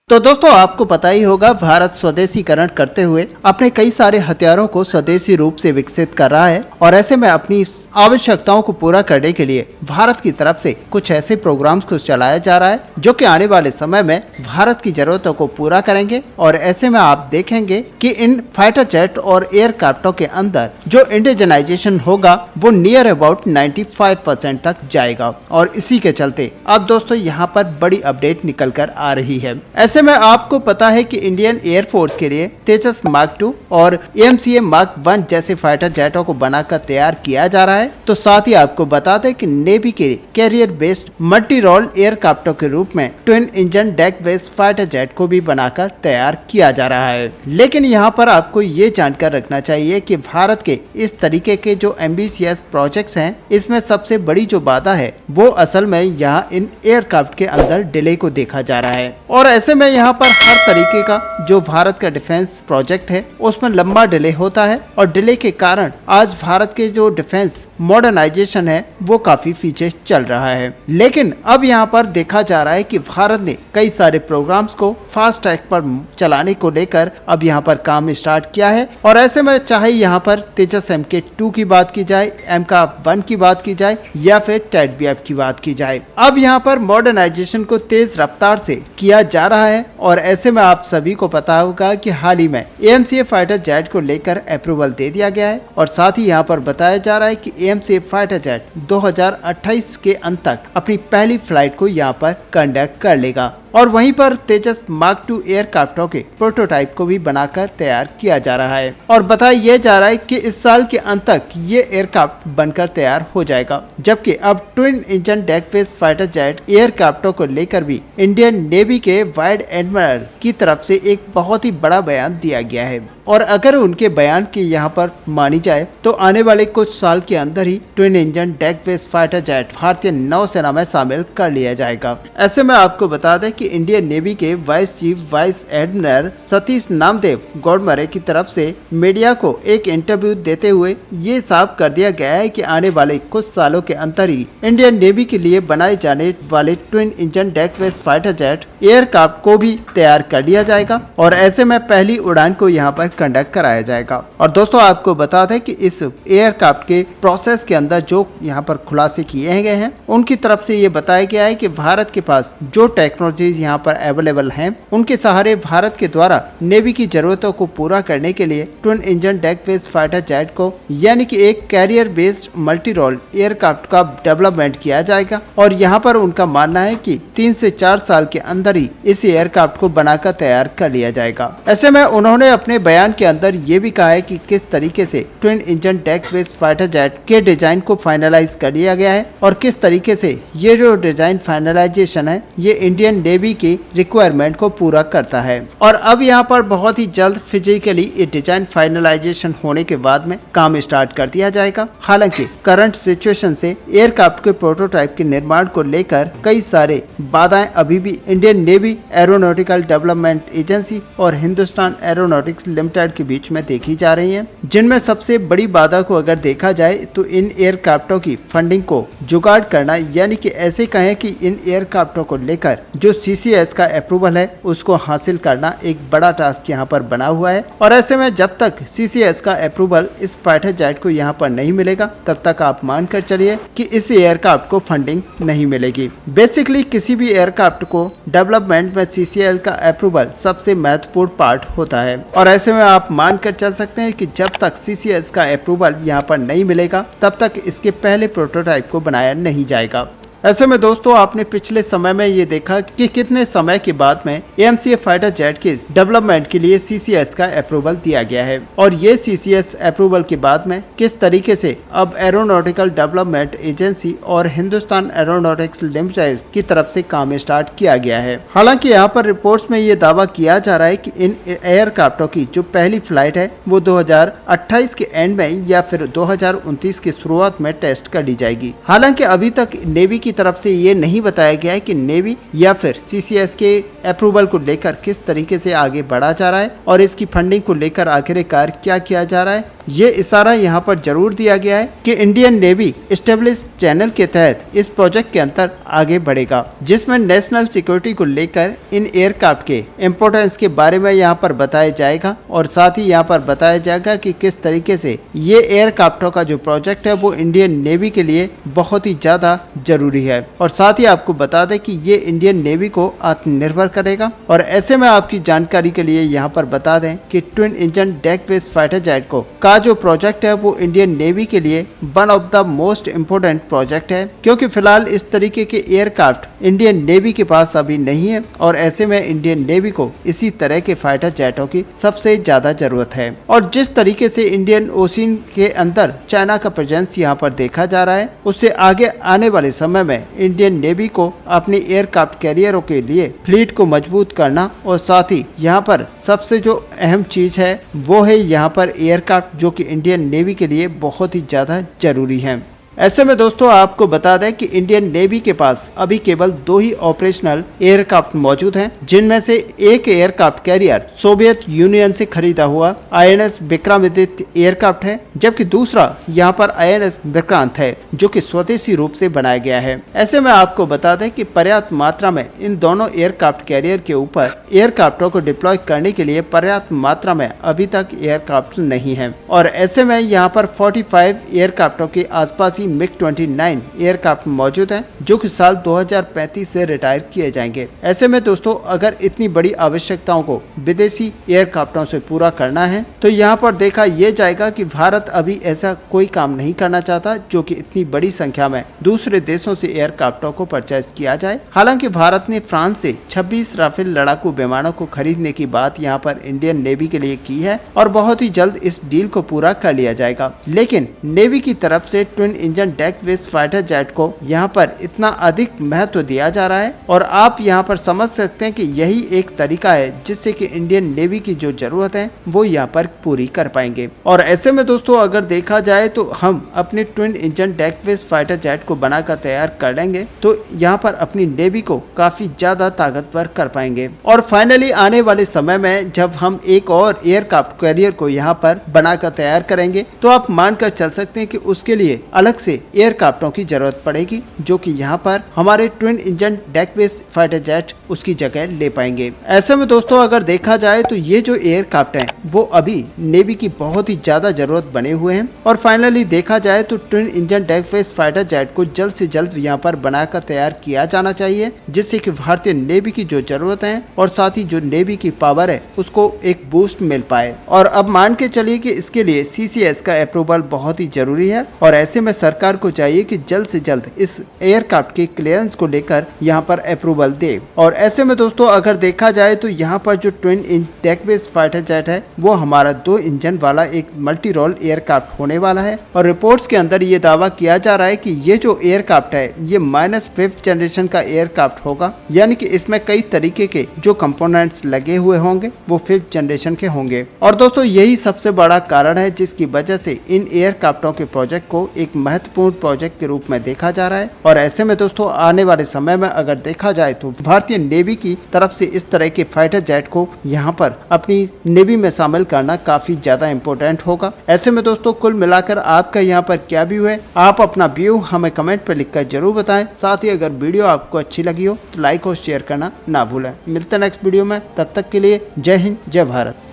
तो दोस्तों आपको पता ही होगा भारत स्वदेशीकरण करते हुए अपने कई सारे हथियारों को स्वदेशी रूप से विकसित कर रहा है और ऐसे में अपनी आवश्यकताओं को पूरा करने के लिए भारत की तरफ से कुछ ऐसे प्रोग्राम्स को चलाया जा रहा है जो कि आने वाले समय में भारत की जरूरतों को पूरा करेंगे। और ऐसे में आप देखेंगे कि इन फाइटर जेट और एयरक्राफ्टों के अंदर जो इंडिजनाइजेशन होगा वो नियर अबाउट 95% तक जाएगा और इसी के चलते अब दोस्तों यहाँ पर बड़ी अपडेट निकल कर आ रही है। ऐसे में आपको पता है कि इंडियन एयरफोर्स के लिए तेजस मार्क 2 और AMCA मार्क 1 जैसे फाइटर जेटों को बनाकर तैयार किया जा रहा है। तो साथ ही आपको बता दें कि नेवी के कैरियर बेस्ड मल्टी रोल एयरक्राफ्टों के रूप में twin engine deck based fighter jet को भी बनाकर तैयार किया जा रहा है। लेकिन यहाँ पर आपको ये जानकर रखना चाहिए कि भारत के इस तरीके के जो एम्बिशियस प्रोजेक्ट्स हैं, इसमें सबसे बड़ी जो बाधा है वो असल में यहाँ इन एयरक्राफ्ट के अंदर डिले को देखा जा रहा है। और ऐसे में यहाँ पर हर तरीके का जो भारत का डिफेंस प्रोजेक्ट है उसमें लंबा डिले होता है और डिले के कारण आज भारत के जो डिफेंस मॉडर्नाइजेशन है वो काफी पीछे चल रहा है। लेकिन अब यहाँ पर देखा जा रहा है कि भारत ने कई सारे प्रोग्राम्स को फास्ट ट्रैक पर चलाने को लेकर अब यहाँ पर काम स्टार्ट किया है। और ऐसे में चाहे यहाँ पर तेजस MK2 की बात की जाए, MK1 की बात की जाए या फिर TEDBF की बात की जाए, अब यहाँ पर मॉडर्नाइजेशन को तेज रफ्तार से किया जा रहा है। और ऐसे में आप सभी को पता होगा कि हाल ही में AMCA फाइटर जेट को लेकर अप्रूवल दे दिया गया है और साथ ही यहाँ पर बताया जा रहा है कि AMCA फाइटर जेट 2028 के अंत तक अपनी पहली फ्लाइट को यहाँ पर कंडक्ट कर लेगा। और वहीं पर तेजस मार्क 2 एयरक्राफ्टों के प्रोटोटाइप को भी बनाकर तैयार किया जा रहा है और बताया यह जा रहा है कि इस साल के अंत तक ये एयरक्राफ्ट बनकर तैयार हो जाएगा। जबकि अब twin engine deck based fighter jet एयरक्राफ्टों को लेकर भी इंडियन नेवी के वाइड एडमिरल की तरफ से एक बहुत ही बड़ा बयान दिया गया है। और अगर उनके बयान की यहाँ पर मानी जाए तो आने वाले कुछ साल के अंदर ही twin engine deck based fighter jet भारतीय नौसेना में शामिल कर लिया जाएगा। ऐसे में आपको बता दें कि इंडियन नेवी के vice chief vice admiral Satish Namdeo गौडमरे की तरफ से मीडिया को एक इंटरव्यू देते हुए ये साफ कर दिया गया है कि आने वाले कुछ सालों के अंदर ही इंडियन नेवी के लिए बनाए जाने वाले twin engine deck based fighter jet aircraft को भी तैयार कर लिया जाएगा और ऐसे में पहली उड़ान को यहाँ पर कंडक्ट कराया जाएगा। और दोस्तों आपको बता दें कि इस एयरक्राफ्ट के प्रोसेस के अंदर जो यहाँ पर खुलासे किए गए हैं उनकी तरफ से ये बताया गया है कि भारत के पास जो टेक्नोलॉजीज यहाँ पर अवेलेबल हैं उनके सहारे भारत के द्वारा नेवी की जरूरतों को पूरा करने के लिए twin engine deck based fighter jet को यानी कि एक carrier based multi role aircraft का डेवलपमेंट किया जाएगा। और यहाँ पर उनका मानना है कि 3 से 4 साल के अंदर ही इस एयरक्राफ्ट को बनाकर तैयार कर लिया जाएगा। ऐसे में उन्होंने अपने बयान के अंदर ये भी कहा है कि किस तरीके से twin engine deck based fighter jet के डिजाइन को फाइनलाइज कर लिया गया है और किस तरीके से ये जो डिजाइन फाइनलाइजेशन है ये इंडियन नेवी की रिक्वायरमेंट को पूरा करता है। और अब यहाँ पर बहुत ही जल्द फिजिकली ये डिजाइन फाइनलाइजेशन होने के बाद में काम स्टार्ट कर दिया जाएगा। हालांकि करंट सिचुएशन से एयरक्राफ्ट के प्रोटोटाइप के निर्माण को लेकर कई सारे बाधाएं अभी भी Indian navy aeronautical development agency और हिंदुस्तान एरोनॉटिक्स लिमिटेड के बीच में देखी जा रही हैं, जिनमें सबसे बड़ी बाधा को अगर देखा जाए तो इन एयरक्राफ्टों की फंडिंग को जुगाड़ करना, यानी कि ऐसे कहें कि इन एयरक्राफ्टों को लेकर जो CCS का अप्रूवल है उसको हासिल करना एक बड़ा टास्क यहाँ पर बना हुआ है। और ऐसे में जब तक CCS का अप्रूवल इस फाइटर जेट को यहाँ पर नहीं मिलेगा तब तक आप मान कर चलिए कि इस एयरक्राफ्ट को फंडिंग नहीं मिलेगी। बेसिकली किसी भी एयरक्राफ्ट को डेवलपमेंट में CCL का अप्रूवल सबसे महत्वपूर्ण पार्ट होता है। और ऐसे में आप मान कर चल सकते हैं कि जब तक CCS का अप्रूवल यहाँ पर नहीं मिलेगा तब तक इसके पहले प्रोटोटाइप को बनाया नहीं जाएगा। ऐसे में दोस्तों आपने पिछले समय में ये देखा कि कितने समय के बाद में AMCA फाइटर जेट के डेवलपमेंट के लिए CCS का अप्रूवल दिया गया है और ये CCS अप्रूवल के बाद में किस तरीके से अब एरोनॉटिकल डेवलपमेंट एजेंसी और हिंदुस्तान एरोनॉटिक्स लिमिटेड की तरफ से काम स्टार्ट किया गया है। हालांकि यहाँ पर रिपोर्ट्स में ये दावा किया जा रहा है कि इन एयरक्राफ्टों की जो पहली फ्लाइट है वो 2028 के एंड में या फिर 2029 की शुरुआत में टेस्ट कर ली जाएगी। हालांकि अभी तक नेवी की तरफ से ये नहीं बताया गया है कि नेवी या फिर सीसीएस के अप्रूवल को लेकर किस तरीके से आगे बढ़ा जा रहा है और इसकी फंडिंग को लेकर आखिरकार क्या किया जा रहा है। ये इशारा यहाँ पर जरूर दिया गया है कि इंडियन नेवी एस्टेब्लिश चैनल के तहत इस प्रोजेक्ट के अंतर आगे बढ़ेगा, जिसमें नेशनल सिक्योरिटी को लेकर इन एयरक्राफ्ट के इम्पोर्टेंस के बारे में यहाँ पर बताया जाएगा और साथ ही यहाँ पर बताया जाएगा कि किस तरीके से ये एयरक्राफ्टों का जो प्रोजेक्ट है वो इंडियन नेवी के लिए बहुत ही ज्यादा जरूरी है। और साथ ही आपको बता दें कि ये इंडियन नेवी को आत्मनिर्भर करेगा। और ऐसे में आपकी जानकारी के लिए यहाँ पर बता दें कि twin engine deck based fighter jet का जो प्रोजेक्ट है वो इंडियन नेवी के लिए one of the most important project है, क्योंकि फिलहाल इस तरीके के एयरक्राफ्ट इंडियन नेवी के पास अभी नहीं है और ऐसे में इंडियन नेवी को इसी तरह के फाइटर जेटों की सबसे ज्यादा जरूरत है। और जिस तरीके से इंडियन ओशियन के अंदर चाइना का प्रेजेंस यहाँ पर देखा जा रहा है, उससे आगे आने वाले समय में इंडियन नेवी को अपनी एयरक्राफ्ट कैरियरों के लिए फ्लीट को मजबूत करना और साथ ही यहाँ पर सबसे जो अहम चीज है वो है यहाँ पर एयरक्राफ्ट, जो कि इंडियन नेवी के लिए बहुत ही ज्यादा जरूरी है। ऐसे में दोस्तों आपको बता दें कि इंडियन नेवी के पास अभी केवल 2 ही ऑपरेशनल एयरक्राफ्ट मौजूद हैं, जिनमें से एक एयरक्राफ्ट कैरियर सोवियत यूनियन से खरीदा हुआ आईएनएस विक्रमादित्य एयरक्राफ्ट है, जबकि दूसरा यहाँ पर आईएनएस विक्रांत है, जो कि स्वदेशी रूप से बनाया गया है। ऐसे में आपको बता दें कि पर्याप्त मात्रा में इन दोनों एयरक्राफ्ट कैरियर के ऊपर एयरक्राफ्टों को डिप्लॉय करने के लिए पर्याप्त मात्रा में अभी तक एयरक्राफ्ट नहीं है। और ऐसे में यहाँ पर 45 एयरक्राफ्टों के आसपास ही MiG-29 एयरक्राफ्ट मौजूद हैं, जो कि साल 2035 से रिटायर किए जाएंगे। ऐसे में दोस्तों अगर इतनी बड़ी आवश्यकताओं को विदेशी एयरक्राफ्टों से पूरा करना है तो यहाँ पर देखा यह जाएगा कि भारत अभी ऐसा कोई काम नहीं करना चाहता जो कि इतनी बड़ी संख्या में दूसरे देशों से एयरक्राफ्टों को परचेज किया जाए। हालांकि भारत ने फ्रांस से 26 राफेल लड़ाकू विमानों को खरीदने की बात यहाँ पर इंडियन नेवी के लिए की है और बहुत ही जल्द इस डील को पूरा कर लिया जाएगा। लेकिन नेवी की तरफ से twin engine deck based fighter jet को यहाँ पर इतना अधिक महत्व दिया जा रहा है और आप यहाँ पर समझ सकते हैं कि यही एक तरीका है जिससे कि इंडियन नेवी की जो जरूरत है वो यहाँ पर पूरी कर पाएंगे। और ऐसे में दोस्तों अगर देखा जाए तो हम अपने twin engine deck based fighter jet को बनाकर तैयार कर लेंगे तो यहाँ पर अपनी नेवी को काफी ज्यादा ताकतवर कर पाएंगे। और फाइनली आने वाले समय में जब हम एक और एयरक्राफ्ट कैरियर को यहाँ पर बनाकर तैयार करेंगे तो आप मानकर चल सकते हैं कि उसके लिए अलग से एयरक्राफ्टों की जरूरत पड़ेगी, जो कि यहाँ पर हमारे twin engine deck based fighter jet उसकी जगह ले पाएंगे। ऐसे में दोस्तों अगर देखा जाए तो ये जो एयरक्राफ्ट हैं वो अभी नेवी की बहुत ही ज्यादा जरूरत बने हुए हैं। और फाइनली देखा जाए तो twin engine deck based fighter jet को जल्द से जल्द यहाँ पर बनाकर तैयार किया जाना चाहिए, जिससे कि भारतीय नेवी की जो जरूरत है और साथ ही जो नेवी की पावर है उसको एक बूस्ट मिल पाए। और अब मान के चलिए कि इसके लिए सीसीएस का अप्रूवल बहुत ही जरूरी है और ऐसे में सरकार को चाहिए कि जल्द से जल्द इस एयरक्राफ्ट के क्लियरेंस को लेकर यहाँ पर अप्रूवल दे। और ऐसे में दोस्तों अगर देखा जाए तो यहाँ पर जो twin deck based fighter jet है वो हमारा 2 इंजन वाला एक मल्टी रोल एयरक्राफ्ट होने वाला है। और रिपोर्ट्स के अंदर ये दावा किया जा रहा है कि ये जो एयरक्राफ्ट है ये -5th जनरेशन का एयरक्राफ्ट होगा, यानी कि इसमें कई तरीके के जो कंपोनेंट्स लगे हुए होंगे वो 5th जनरेशन के होंगे। और दोस्तों यही सबसे बड़ा कारण है जिसकी वजह से इन एयरक्राफ्टों के प्रोजेक्ट को एक महत्वपूर्ण प्रोजेक्ट के रूप में देखा जा रहा है। और ऐसे में दोस्तों आने वाले समय में अगर देखा जाए तो भारतीय नेवी की तरफ से इस तरह के फाइटर जेट को यहाँ पर अपनी नेवी में शामिल करना काफी ज्यादा इम्पोर्टेंट होगा। ऐसे में दोस्तों कुल मिलाकर आपका यहाँ पर क्या व्यू है, आप अपना व्यू हमें कमेंट पर लिखकर जरूर बताएं। साथ ही अगर वीडियो आपको अच्छी लगी हो तो लाइक और शेयर करना ना भूलें। मिलते हैं नेक्स्ट वीडियो में, तब तक के लिए जय हिंद जय भारत।